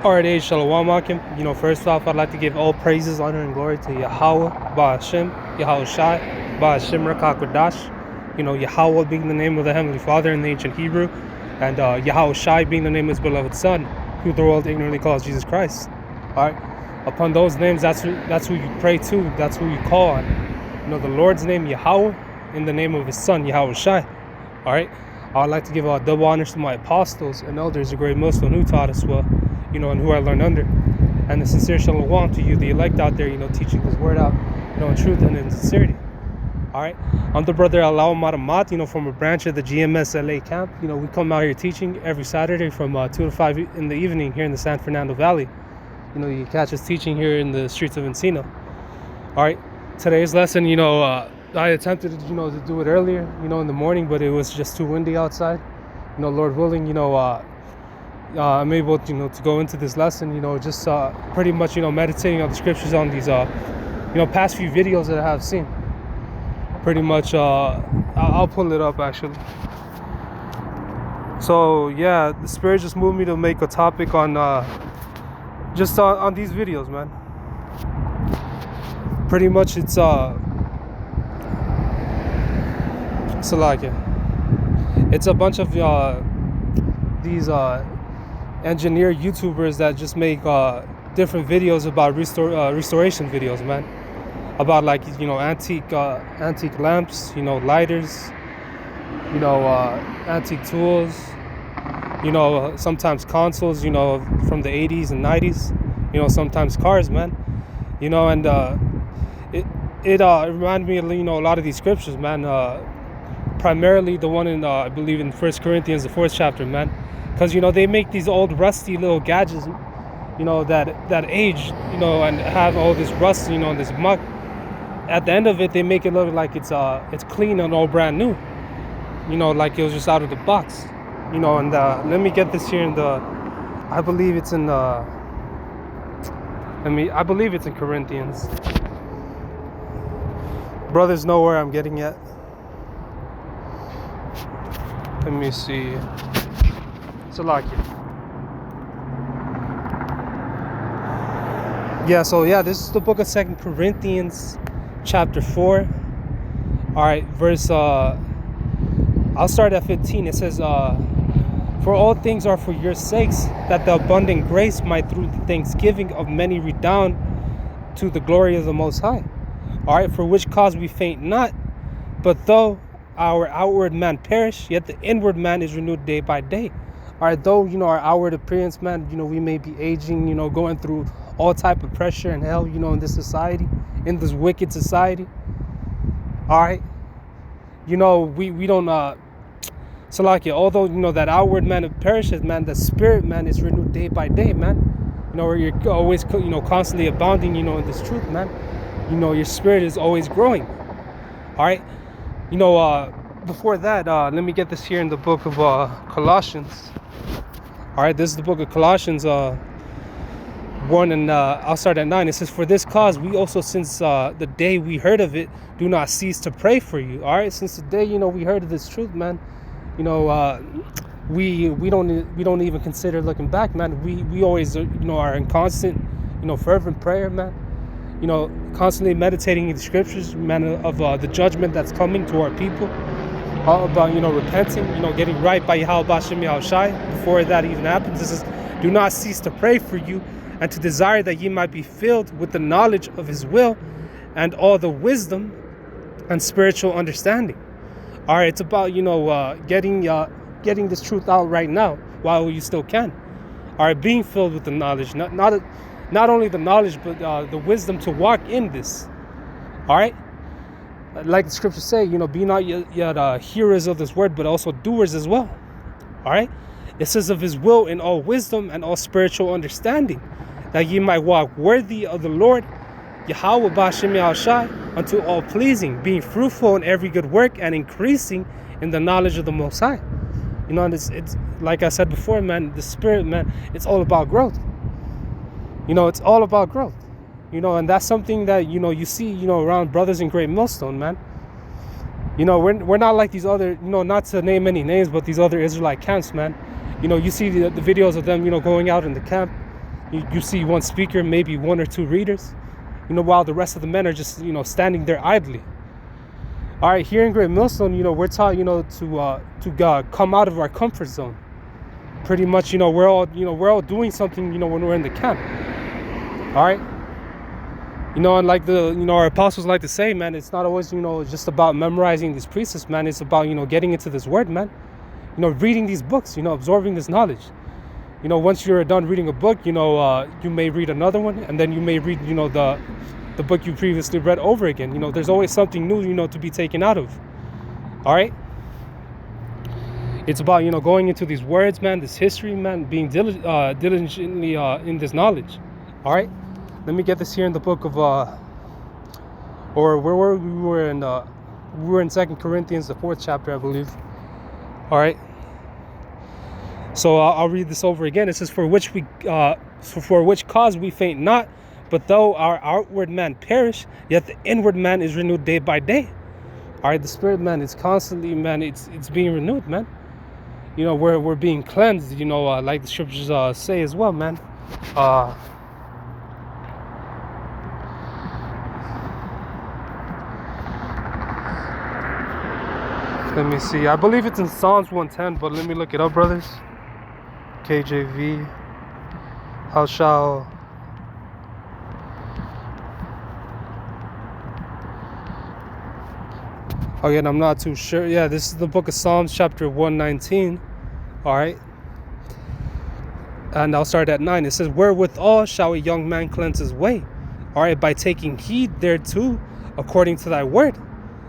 Alright, Shalom Akim. First off, I'd like to give all praises, honor, and glory to Yahweh, Ba'ashem, Yahweh Shai, Ba'ashem Rakakwadash. Yahweh being the name of the Heavenly Father in the ancient Hebrew, and Yahweh Shai being the name of His beloved Son, who the world ignorantly calls Jesus Christ. Alright, upon those names, that's who you pray to, that's who you call on. The Lord's name, Yahweh, in the name of His Son, Yahweh Shai. Alright, I'd like to give double honors to my apostles and elders, the great Muslim who taught us well, and who I learned under, and the sincere shalom to you, the elect out there, teaching His word out, in truth and in sincerity. All right, I'm the brother Alao Matamat, from a branch of the GMS LA camp. We come out here teaching every Saturday from 2 to 5 in the evening here in the San Fernando Valley. You can catch us teaching here in the streets of Encino. All right, today's lesson, I attempted to, to do it earlier, in the morning, but it was just too windy outside. Lord willing, I'm able to go into this lesson, just pretty much, meditating on the scriptures on these, past few videos that I have seen. Pretty much, I'll pull it up actually. So yeah, the Spirit just moved me to make a topic on, just on these videos, man. Pretty much it's it's a bunch of these engineer YouTubers that just make different videos about restoration videos, man. About antique lamps, lighters, antique tools, sometimes consoles, from the 80s and 90s, sometimes cars, man. And it reminded me of a lot of these scriptures, man. Primarily the one in I believe in 1 Corinthians, the 4th chapter, man. Because they make these old rusty little gadgets, that age, and have all this rust, and this muck. At the end of it, they make it look like it's clean and all brand new, like it was just out of the box, And let me get this here in the, I believe it's in Corinthians. Brothers know where I'm getting at. Let me see. This is the book of 2 Corinthians chapter 4. Alright, verse I'll start at 15. It says, for all things are for your sakes, that the abundant grace might through the thanksgiving of many redound to the glory of the Most High. Alright, for which cause we faint not, but though our outward man perish, yet the inward man is renewed day by day. Alright, though, our outward appearance, man, we may be aging, going through all type of pressure and hell, in this society, in this wicked society. Alright, we don't, although, that outward man perishes, man, the spirit, man, is renewed day by day, man. Where you're always, constantly abounding, in this truth, man. Your spirit is always growing. Alright. Before that, let me get this here in the book of Colossians. Alright, this is the book of Colossians 1, and I'll start at 9. It says, for this cause we also, since the day we heard of it, do not cease to pray for you. Alright, since the day, we heard of this truth, man, we don't even consider looking back, man. We always, are in constant, fervent prayer, man. Constantly meditating in the scriptures, man, of the judgment that's coming to our people, all about, repenting, getting right by Yahweh Ba'ashem Yahweh Shai. Before that even happens, this is, do not cease to pray for you, and to desire that ye might be filled with the knowledge of His will, and all the wisdom and spiritual understanding. All right, it's about, getting this truth out right now while you still can. All right, being filled with the knowledge, not only the knowledge, but the wisdom to walk in this. All right, like the scriptures say, be not yet hearers of this word, but also doers as well. All right, it says of His will in all wisdom and all spiritual understanding, that ye might walk worthy of the Lord, Yahweh Ba'ashem Yahweh Shai, unto all pleasing, being fruitful in every good work and increasing in the knowledge of the Most High. And it's like I said before, man, the spirit, man, it's all about growth. It's all about growth. And that's something that, you see, around brothers in Great Millstone, man. We're not like these other, not to name any names, but these other Israelite camps, man. You see the videos of them, going out in the camp, You see one speaker, maybe one or two readers, while the rest of the men are just, standing there idly. All right, here in Great Millstone, we're taught, to come out of our comfort zone. Pretty much, we're all doing something, when we're in the camp. All right. And like our apostles like to say, man, it's not always, just about memorizing these precepts, man. It's about, getting into this word, man. Reading these books, absorbing this knowledge. Once you're done reading a book, you may read another one, and then you may read, the book you previously read over again. There's always something new, to be taken out of. All right. It's about, going into these words, man, this history, man, being diligently in this knowledge. All right. Let me get this here in the book of, or where were we? We were in 2 Corinthians, the 4th chapter, I believe. All right. So I'll read this over again. It says, for which cause we faint not, but though our outward man perish, yet the inward man is renewed day by day. All right. The spirit, man, is constantly, man, it's being renewed, man. We're being cleansed, like the scriptures say as well, man. Let me see. I believe it's in Psalms 110, but let me look it up, brothers. KJV. How shall... Again, I'm not too sure. Yeah, this is the book of Psalms, chapter 119. All right. And I'll start at 9. It says, wherewithal shall a young man cleanse his way? All right, by taking heed thereto, according to thy word.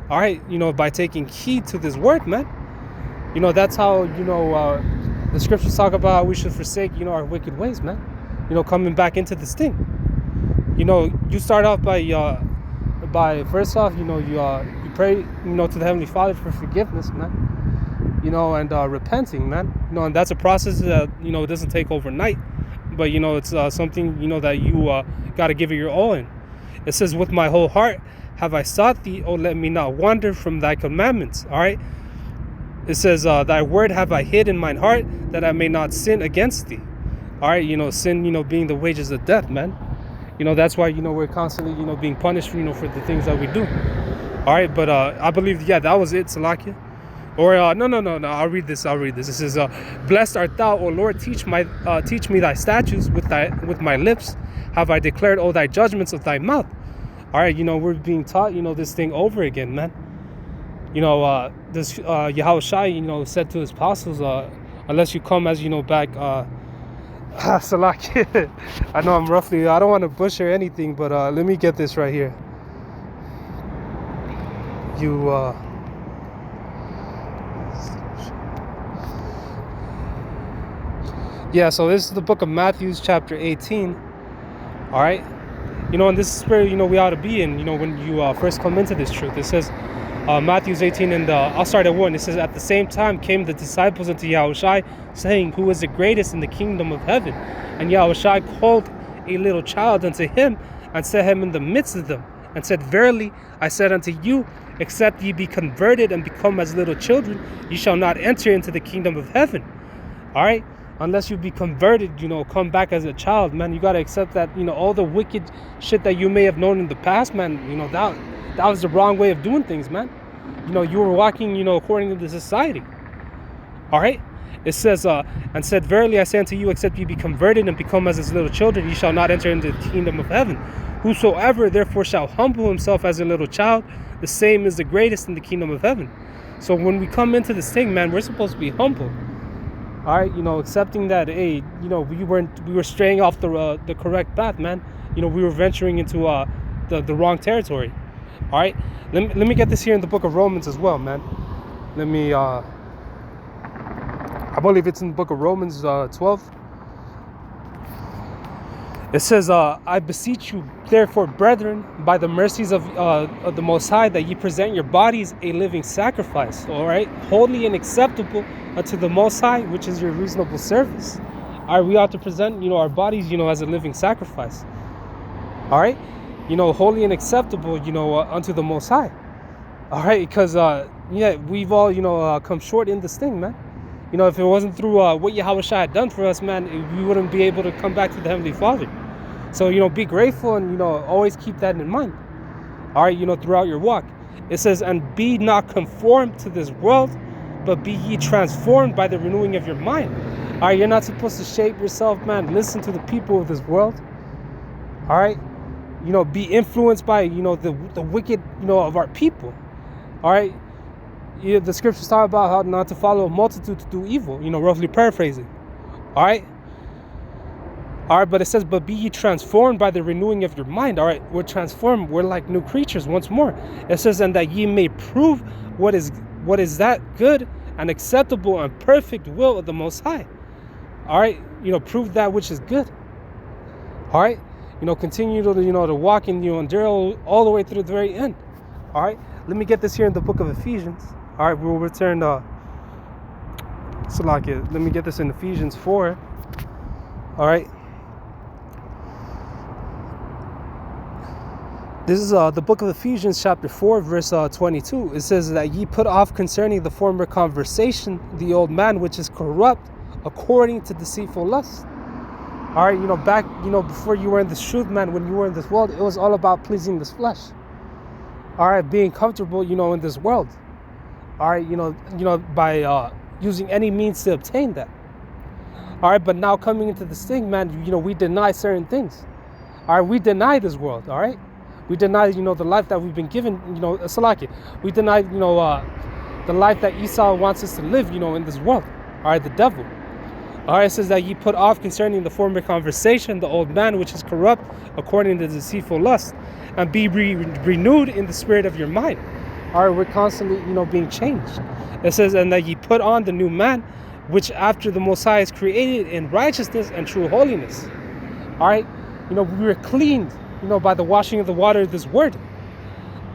All right, by taking heed to this word, man. That's how, the scriptures talk about how we should forsake, our wicked ways, man. Coming back into this thing. You start off by first off, you pray, to the Heavenly Father for forgiveness, man. And repenting, man. And that's a process that, it doesn't take overnight. But, it's something, that you got to give it your all in. It says, with my whole heart have I sought thee, oh, let me not wander from thy commandments. All right. It says, thy word have I hid in mine heart, that I may not sin against thee. All right. Sin, being the wages of death, man. That's why, we're constantly, being punished, for the things that we do. All right. But I believe, yeah, that was it, Salakia. Or no. I'll read this. It says, blessed art thou, O Lord, teach me thy statutes with my lips. Have I declared all thy judgments of thy mouth. All right, we're being taught, this thing over again, man. This Yahushua, said to his apostles, unless you come as, back, Salak. I know I don't want to butcher anything, but let me get this right here. Yeah, so this is the book of Matthew, chapter 18. All right. And this is where, we ought to be in, when you first come into this truth. It says, Matthew 18, and I'll start at 1. It says, at the same time came the disciples unto Yahushua, saying, who is the greatest in the kingdom of heaven? And Yahushua called a little child unto him, and set him in the midst of them, and said, verily, I said unto you, except ye be converted and become as little children, ye shall not enter into the kingdom of heaven. All right? Unless you be converted, come back as a child, man. You got to accept that, all the wicked shit that you may have known in the past, man, that was the wrong way of doing things, man. You were walking, according to the society. All right. It says, and said, verily I say unto you, except ye be converted and become as his little children, ye shall not enter into the kingdom of heaven. Whosoever therefore shall humble himself as a little child, the same is the greatest in the kingdom of heaven. So when we come into this thing, man, we're supposed to be humble. All right, accepting that, hey, we were straying off the correct path, man. We were venturing into the wrong territory. All right, let me get this here in the book of Romans as well, man. Let me, I believe it's in the book of Romans 12. It says, I beseech you, therefore, brethren, by the mercies of the Most High, that ye present your bodies a living sacrifice, all right, holy and acceptable unto the Most High, which is your reasonable service. All right, we ought to present, our bodies, as a living sacrifice. All right, holy and acceptable, unto the Most High. All right, because, we've all, come short in this thing, man. You know, if it wasn't through what Yahweh Shai had done for us, man, we wouldn't be able to come back to the Heavenly Father. So, you know, be grateful and, you know, always keep that in mind. All right, you know, throughout your walk. It says, and be not conformed to this world, but be ye transformed by the renewing of your mind. All right, you're not supposed to shape yourself, man. Listen to the people of this world. All right, you know, be influenced by, you know, the wicked, you know, of our people. All right, the scriptures talk about how not to follow a multitude to do evil, you know, roughly paraphrasing. All right, but it says, but be ye transformed by the renewing of your mind. All right, we're transformed. We're like new creatures once more. It says, and that ye may prove what is that good and acceptable and perfect will of the Most High. All right, you know, prove that which is good. All right, you know, continue to, you know, to walk in, you know, endure all the way through the very end. All right, let me get this here in the book of Ephesians. All right, we'll return to Salakia. Let me get this in Ephesians 4. All right. This is the book of Ephesians chapter 4 verse 22. It says that ye put off concerning the former conversation the old man which is corrupt according to deceitful lust. All right, you know, back, you know, before you were in this truth, man, when you were in this world, it was all about pleasing this flesh. All right, being comfortable, you know, in this world. All right, you know, by using any means to obtain that. All right, but now coming into this thing, man, you know, we deny certain things. All right, we deny this world. All right, we deny, you know, the life that we've been given. You know, Salaki. We deny, you know, the life that Esau wants us to live, you know, in this world. All right, the devil. All right, it says that ye put off concerning the former conversation the old man which is corrupt according to deceitful lust, and be renewed in the spirit of your mind. All right, we're constantly, you know, being changed. It says, and that ye put on the new man, which after the Most High is created in righteousness and true holiness. All right, you know, we were cleaned, you know, by the washing of the water of this word.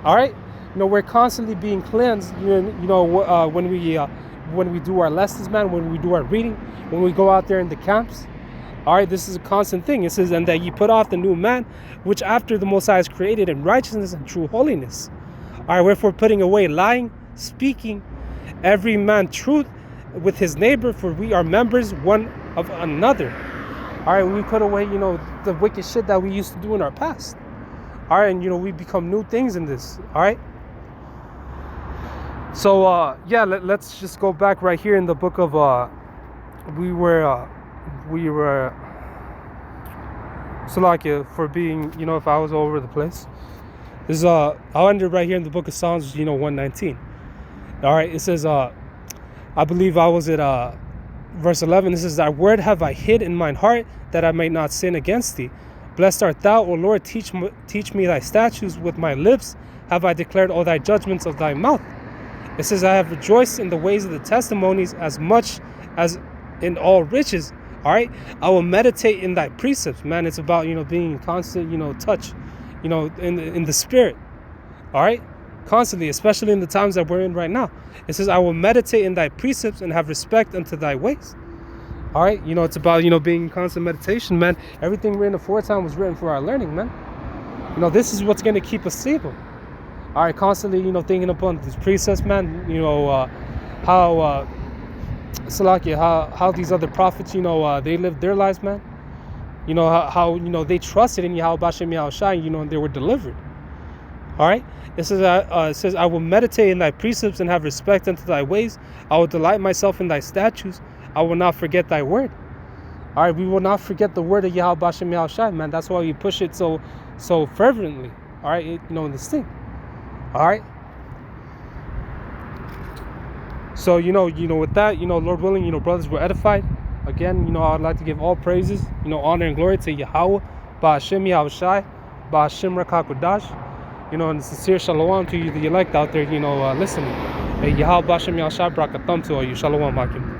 All right, you know, we're constantly being cleansed. You know, when we do our lessons, man, when we do our reading, when we go out there in the camps. All right, this is a constant thing. It says, and that ye put off the new man, which after the Most High is created in righteousness and true holiness. All right, wherefore putting away lying, speaking every man truth with his neighbor, for we are members one of another. All right, we put away, you know, the wicked shit that we used to do in our past. All right, and, you know, we become new things in this. All right. So, yeah, let's just go back right here in the book of, we were, Salakia, for being, you know, if I was all over the place. This is, I'll end it right here in the book of Psalms, you know, 119. All right, it says, I believe I was at, verse 11. It says, thy word have I hid in mine heart, that I may not sin against thee. Blessed art thou, O Lord, teach me thy statutes. With my lips have I declared all thy judgments of thy mouth. It says, I have rejoiced in the ways of the testimonies as much as in all riches. All right, I will meditate in thy precepts. Man, it's about, you know, being in constant, you know, touch, you know, in the spirit. All right, constantly, especially in the times that we're in right now. It says, I will meditate in thy precepts and have respect unto thy ways. All right, you know, it's about, you know, being in constant meditation, man. Everything written aforetime was written for our learning, man. You know, this is what's going to keep us stable. All right, constantly, you know, thinking upon these precepts, man. You know, how Salakia, how these other prophets, you know, they lived their lives, man. You know, how you know, they trusted in Yahweh Bashem Yahushai, you know, and they were delivered. All right, it says, I will meditate in thy precepts and have respect unto thy ways. I will delight myself in thy statutes. I will not forget thy word. All right, we will not forget the word of Yahweh Bashem Yahushai, man. That's why we push it so fervently. All right, you know, in this thing. All right. So, you know, with that, you know, Lord willing, you know, brothers were edified. Again, you know, I would like to give all praises, you know, honor and glory to Yahweh, Ba'ashem Yahushai, Ba'ashem Rakakudash, you know, and sincere shalom to you, the elect out there, you know, listening. Hey, Yahweh Ba'ashem Yahushai, brakatam to all you. Shalom, Hakim.